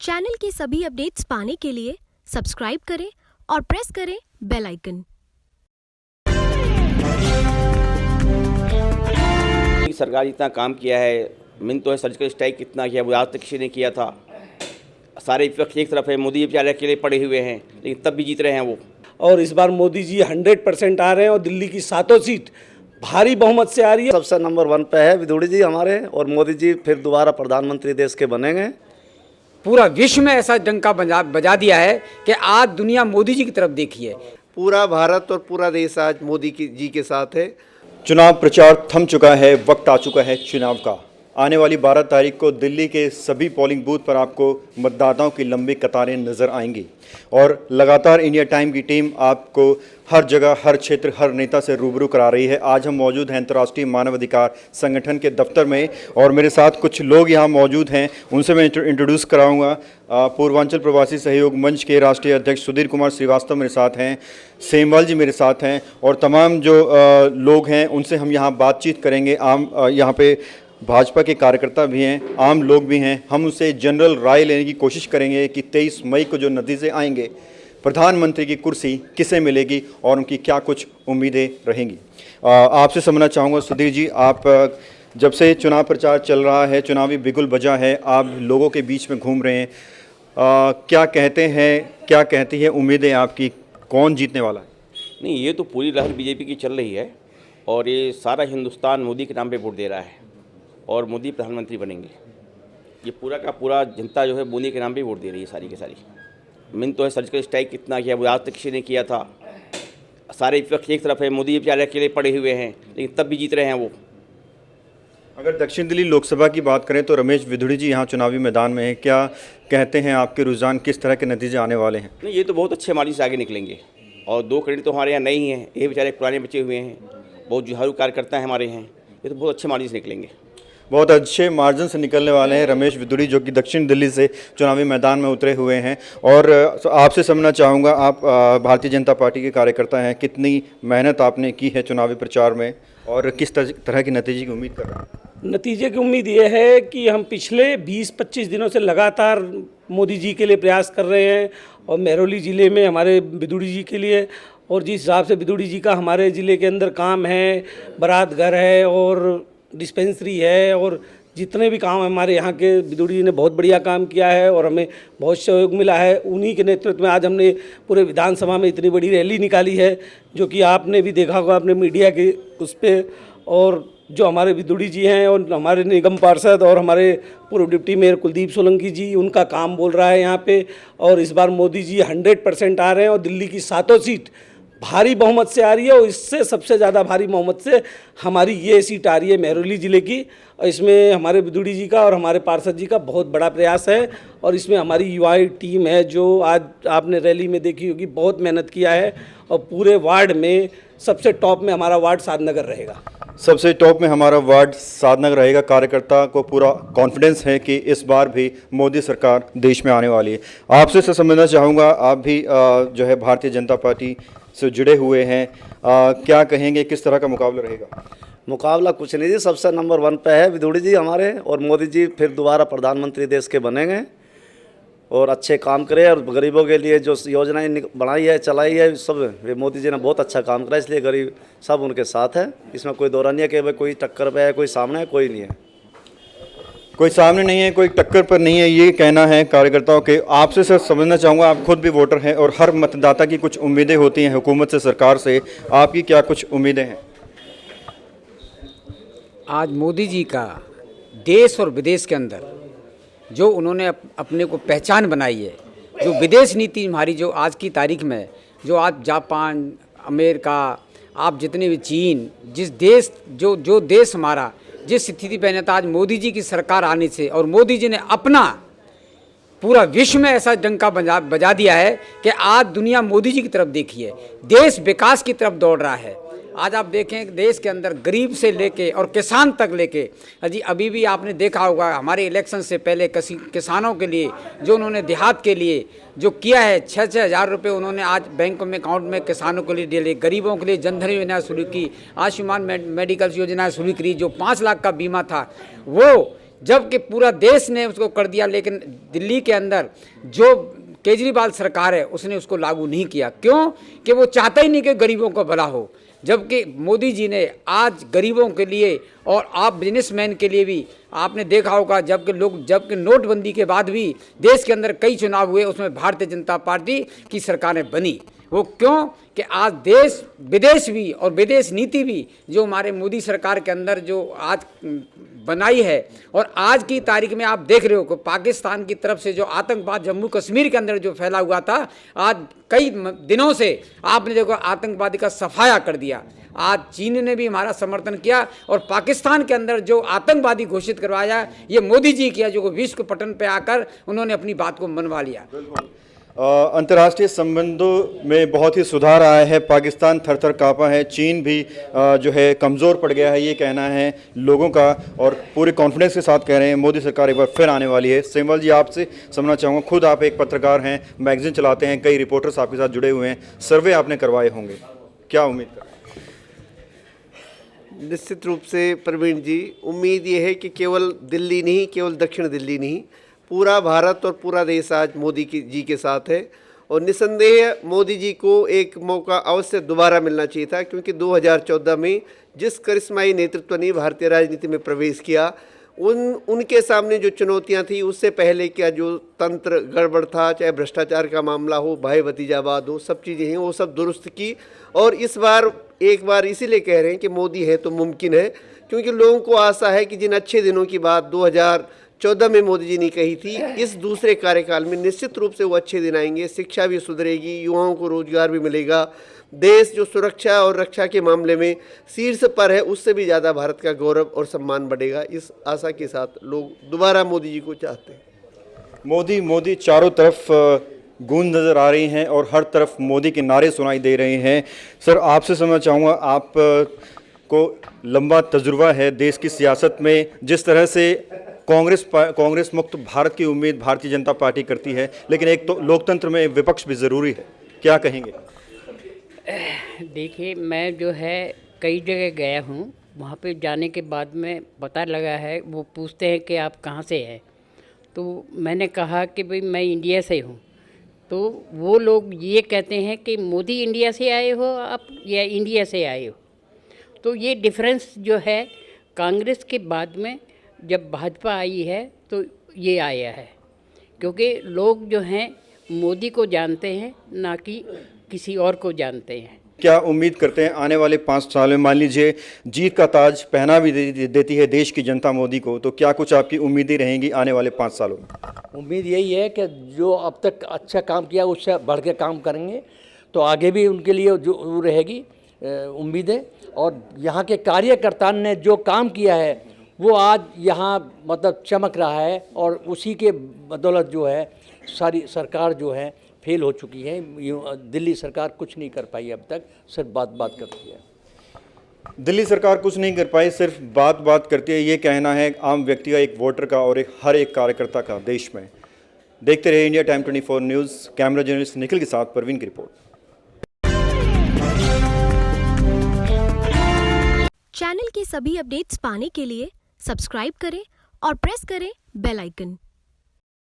Channel की सभी updates पाने के लिए सब्सक्राइब करें और प्रेस करें बेल आइकन। सरकार इतना काम किया है, मिन तो है सर्जिकल स्ट्राइक कितना किया वो आज तक किसी ने किया था। सारे विपक्ष एक तरफ है, मोदी बेचारे अकेले पड़े हुए हैं, लेकिन तब भी जीत रहे हैं वो। और इस बार मोदी जी 100% आ रहे हैं और दिल्ली की 7 सीट भारी बहुमत से आ रही है। सबसे नंबर 1 पे है विदुड़ी जी हमारे, और मोदी जी फिर दोबारा प्रधानमंत्री देश के बनेंगे। पूरा विश्व में ऐसा डंका बजा दिया है कि आज दुनिया मोदी जी की तरफ देखी है। पूरा भारत और पूरा देश आज मोदी जी के साथ है। चुनाव प्रचार थम चुका है, वक्त आ चुका है चुनाव का। आने वाली 12 तारीख को दिल्ली के सभी पोलिंग बूथ पर आपको मतदाताओं की लंबी कतारें नज़र आएंगी और लगातार इंडिया टाइम की टीम आपको हर जगह, हर क्षेत्र, हर नेता से रूबरू करा रही है। आज हम मौजूद हैं अंतर्राष्ट्रीय मानवाधिकार संगठन के दफ्तर में और मेरे साथ कुछ लोग यहाँ मौजूद हैं, उनसे मैं इंट्रोड्यूस कराऊंगा। पूर्वांचल प्रवासी सहयोग मंच के राष्ट्रीय अध्यक्ष सुधीर कुमार श्रीवास्तव मेरे साथ हैं, सेमवाल जी मेरे साथ हैं और तमाम जो लोग हैं उनसे हम यहाँ बातचीत करेंगे। यहाँ पे भाजपा के कार्यकर्ता भी हैं, आम लोग भी हैं। हम उनसे जनरल राय लेने की कोशिश करेंगे कि 23 मई को जो नतीजे आएंगे, प्रधानमंत्री की कुर्सी किसे मिलेगी और उनकी क्या कुछ उम्मीदें रहेंगी। आपसे समझना चाहूँगा सुधीर जी, आप जब से चुनाव प्रचार चल रहा है, चुनावी बिगुल बजा है, आप लोगों के बीच में घूम रहे हैं, क्या कहते हैं, क्या कहती है उम्मीदें आपकी, कौन जीतने वाला है? नहीं, ये तो पूरी लहर बीजेपी की चल रही है और ये सारा हिंदुस्तान मोदी के नाम पे वोट दे रहा है और मोदी प्रधानमंत्री बनेंगे। ये पूरा का पूरा जनता जो है मोदी के नाम पे वोट दे रही है, सारी की सारी। मिन तो है सर्जिकल स्ट्राइक कितना किया वो आज तक किसी ने किया था। सारे विपक्ष एक तरफ है, मोदी बेचारे अकेले पड़े हुए हैं, लेकिन तब भी जीत रहे हैं वो। अगर दक्षिण दिल्ली लोकसभा की बात करें तो रमेश विदुड़ी जी यहाँ चुनावी मैदान में हैं, क्या कहते हैं आपके रुझान, किस तरह के नतीजे आने वाले हैं? नहीं, ये तो बहुत अच्छे मार्जिन से आगे निकलेंगे और 2 कैंडिडेट तो हमारे यहाँ नहीं हैं, ये बेचारे पुराने बचे हुए हैं, बहुत जुझारू कार्यकर्ता हैं हमारे यहाँ, ये तो बहुत अच्छे मार्जिन से निकलेंगे। बहुत अच्छे मार्जिन से निकलने वाले हैं रमेश विदुड़ी, जो कि दक्षिण दिल्ली से चुनावी मैदान में उतरे हुए हैं। और आपसे समझना चाहूँगा, आप भारतीय जनता पार्टी के कार्यकर्ता हैं, कितनी मेहनत आपने की है चुनावी प्रचार में और किस तरह के नतीजे की उम्मीद कर रहे हैं? नतीजे की उम्मीद ये है कि हम पिछले 20-25 दिनों से लगातार मोदी जी के लिए प्रयास कर रहे हैं और महरौली ज़िले में हमारे विदुड़ी जी के लिए, और जिस हिसाब से विदुड़ी जी का हमारे ज़िले के अंदर काम है, बारात घर है और डिस्पेंसरी है और जितने भी काम हमारे यहाँ के, विदुड़ी जी ने बहुत बढ़िया काम किया है और हमें बहुत सहयोग मिला है। उन्हीं के नेतृत्व में आज हमने पूरे विधानसभा में इतनी बड़ी रैली निकाली है, जो कि आपने भी देखा होगा अपने मीडिया के उस पर। और जो हमारे विदुड़ी जी हैं और हमारे निगम पार्षद और हमारे पूर्व डिप्टी मेयर कुलदीप सोलंकी जी, उनका काम बोल रहा है यहाँ पे। और इस बार मोदी जी 100% आ रहे हैं और दिल्ली की 7 सीट भारी बहुमत से आ रही है और इससे सबसे ज़्यादा भारी बहुमत से हमारी ये सीट आ रही है महरौली ज़िले की। और इसमें हमारे विदुड़ी जी का और हमारे पार्षद जी का बहुत बड़ा प्रयास है और इसमें हमारी युवा टीम है, जो आज आपने रैली में देखी होगी, बहुत मेहनत किया है और पूरे वार्ड में सबसे टॉप में हमारा वार्ड साधनगर रहेगा। सबसे टॉप में हमारा वार्ड साधनगर रहेगा। कार्यकर्ता को पूरा कॉन्फिडेंस है कि इस बार भी मोदी सरकार देश में आने वाली है। आपसे समझना चाहूँगा, आप भी जो है भारतीय जनता पार्टी से जुड़े हुए हैं, क्या कहेंगे, किस तरह का मुकाबला रहेगा? मुकाबला कुछ नहीं जी, सबसे नंबर 1 पे है विदुड़ी जी हमारे, और मोदी जी फिर दोबारा प्रधानमंत्री देश के बनेंगे और अच्छे काम करे। और गरीबों के लिए जो योजनाएं बनाई है, चलाई है, सब मोदी जी ने बहुत अच्छा काम करा, इसलिए गरीब सब उनके साथ है। इसमें कोई दौरा नहीं है कि भाई कोई टक्कर पे है, कोई सामने है, कोई नहीं है। कोई सामने नहीं है, कोई टक्कर पर नहीं है, ये कहना है कार्यकर्ताओं के। आपसे सर समझना चाहूँगा, आप खुद भी वोटर हैं और हर मतदाता की कुछ उम्मीदें होती हैं हुकूमत से, सरकार से, आपकी क्या कुछ उम्मीदें हैं? आज मोदी जी का देश और विदेश के अंदर जो उन्होंने अपने को पहचान बनाई है, जो विदेश नीति हमारी जो आज की तारीख में, जो आज जापान, अमेरिका, आप जितने भी चीन, जिस देश जो देश हमारा जिस स्थिति पे था, आज मोदी जी की सरकार आने से और मोदी जी ने अपना पूरा विश्व में ऐसा डंका बजा दिया है कि आज दुनिया मोदी जी की तरफ देखी है, देश विकास की तरफ दौड़ रहा है। आज आप देखें देश के अंदर गरीब से लेके और किसान तक लेके, अजी अभी भी आपने देखा होगा हमारे इलेक्शन से पहले किसानों के लिए जो उन्होंने देहात के लिए जो किया है, 6-6 हज़ार रुपये उन्होंने आज बैंकों में अकाउंट में किसानों के लिए डाले, गरीबों के लिए जनधन योजना शुरू की, आयुष्मान मेडिकल योजना शुरू करी, जो 5 लाख का बीमा था वो जबकि पूरा देश ने उसको कर दिया, लेकिन दिल्ली के अंदर जो केजरीवाल सरकार है उसने उसको लागू नहीं किया। क्यों? कि वो चाहता ही नहीं कि गरीबों को भला हो। जबकि मोदी जी ने आज गरीबों के लिए और आप बिजनेसमैन के लिए भी आपने देखा होगा, जबकि नोटबंदी के बाद भी देश के अंदर कई चुनाव हुए, उसमें भारतीय जनता पार्टी की सरकारें बनी। वो क्यों? कि आज देश विदेश भी और विदेश नीति भी जो हमारे मोदी सरकार के अंदर जो आज बनाई है, और आज की तारीख में आप देख रहे हो कि पाकिस्तान की तरफ से जो आतंकवाद जम्मू कश्मीर के अंदर जो फैला हुआ था, आज कई दिनों से आपने देखो आतंकवादी का सफाया कर दिया। आज चीन ने भी हमारा समर्थन किया और पाकिस्तान के अंदर जो आतंकवादी घोषित करवाया, ये मोदी जी किया, जो विश्व पटल पे आकर उन्होंने अपनी बात को मनवा लिया। अंतर्राष्ट्रीय संबंधों में बहुत ही सुधार आया है, पाकिस्तान थर-थर काँपा है, चीन भी जो है कमज़ोर पड़ गया है, ये कहना है लोगों का, और पूरे कॉन्फिडेंस के साथ कह रहे हैं मोदी सरकार एक बार फिर आने वाली है। सेमवाल जी, आपसे समझना चाहूँगा, खुद आप एक पत्रकार हैं, मैगजीन चलाते हैं, कई रिपोर्टर्स आपके साथ जुड़े हुए हैं, सर्वे आपने करवाए होंगे, क्या उम्मीद कर? निश्चित रूप से प्रवीण जी, उम्मीद ये है कि केवल दिल्ली नहीं, केवल दक्षिण दिल्ली नहीं, पूरा भारत और पूरा देश आज मोदी जी के साथ है। और निसंदेह मोदी जी को एक मौका अवश्य दोबारा मिलना चाहिए था, क्योंकि 2014 में जिस करिश्माई नेतृत्व ने भारतीय राजनीति में प्रवेश किया, उनके सामने जो चुनौतियां थी, उससे पहले क्या जो तंत्र गड़बड़ था, चाहे भ्रष्टाचार का मामला हो, भाई भतीजावाद हो, सब चीज़ें हैं, वो सब दुरुस्त की। और इस बार एक बार इसीलिए कह रहे हैं कि मोदी है तो मुमकिन है, क्योंकि लोगों को आशा है कि जिन अच्छे दिनों की बात 2014 में मोदी जी ने कही थी, इस दूसरे कार्यकाल में निश्चित रूप से वो अच्छे दिन आएंगे। शिक्षा भी सुधरेगी, युवाओं को रोजगार भी मिलेगा, देश जो सुरक्षा और रक्षा के मामले में शीर्ष पर है, उससे भी ज़्यादा भारत का गौरव और सम्मान बढ़ेगा। इस आशा के साथ लोग दोबारा मोदी जी को चाहते हैं। मोदी मोदी चारों तरफ गूंज नज़र आ रही हैं और हर तरफ मोदी के नारे सुनाई दे रहे हैं। सर, आपसे समझना चाहूँगा, आप को लंबा तजुर्बा है देश की सियासत में, जिस तरह से कांग्रेस मुक्त भारत की उम्मीद भारतीय जनता पार्टी करती है, लेकिन एक तो लोकतंत्र में विपक्ष भी ज़रूरी है, क्या कहेंगे? देखिए, मैं जो है कई जगह गया हूँ, वहाँ पे जाने के बाद में पता लगा है, वो पूछते हैं कि आप कहाँ से हैं, तो मैंने कहा कि भाई मैं इंडिया से हूँ, तो वो लोग ये कहते हैं कि मोदी इंडिया से आए हो आप या इंडिया से आए हो। तो ये डिफरेंस जो है, कांग्रेस के बाद में जब भाजपा आई है तो ये आया है, क्योंकि लोग जो हैं मोदी को जानते हैं, ना कि किसी और को जानते हैं। क्या उम्मीद करते हैं आने वाले 5 साल में, मान लीजिए जीत का ताज पहना भी देती है देश की जनता मोदी को, तो क्या कुछ आपकी उम्मीदें रहेंगी आने वाले 5 सालों में? उम्मीद यही है कि जो अब तक अच्छा काम किया उससे बढ़ के काम करेंगे, तो आगे भी उनके लिए जो रहेगी उम्मीदें। और यहाँ के कार्यकर्ता ने जो काम किया है वो आज यहाँ मतलब चमक रहा है, और उसी के बदौलत जो है सारी सरकार जो है फेल हो चुकी है। दिल्ली सरकार कुछ नहीं कर पाई अब तक, सिर्फ बात करती है। दिल्ली सरकार कुछ नहीं कर पाई, सिर्फ बात करती है, ये कहना है आम व्यक्ति का, एक वोटर का और हर एक कार्यकर्ता का देश में। देखते रहे India time 24 news. Camera journalist Nikhil के साथ परवीन की रिपोर्ट। चैनल के सभी अपडेट्स पाने के लिए सब्सक्राइब करें और प्रेस करें बेल आइकन।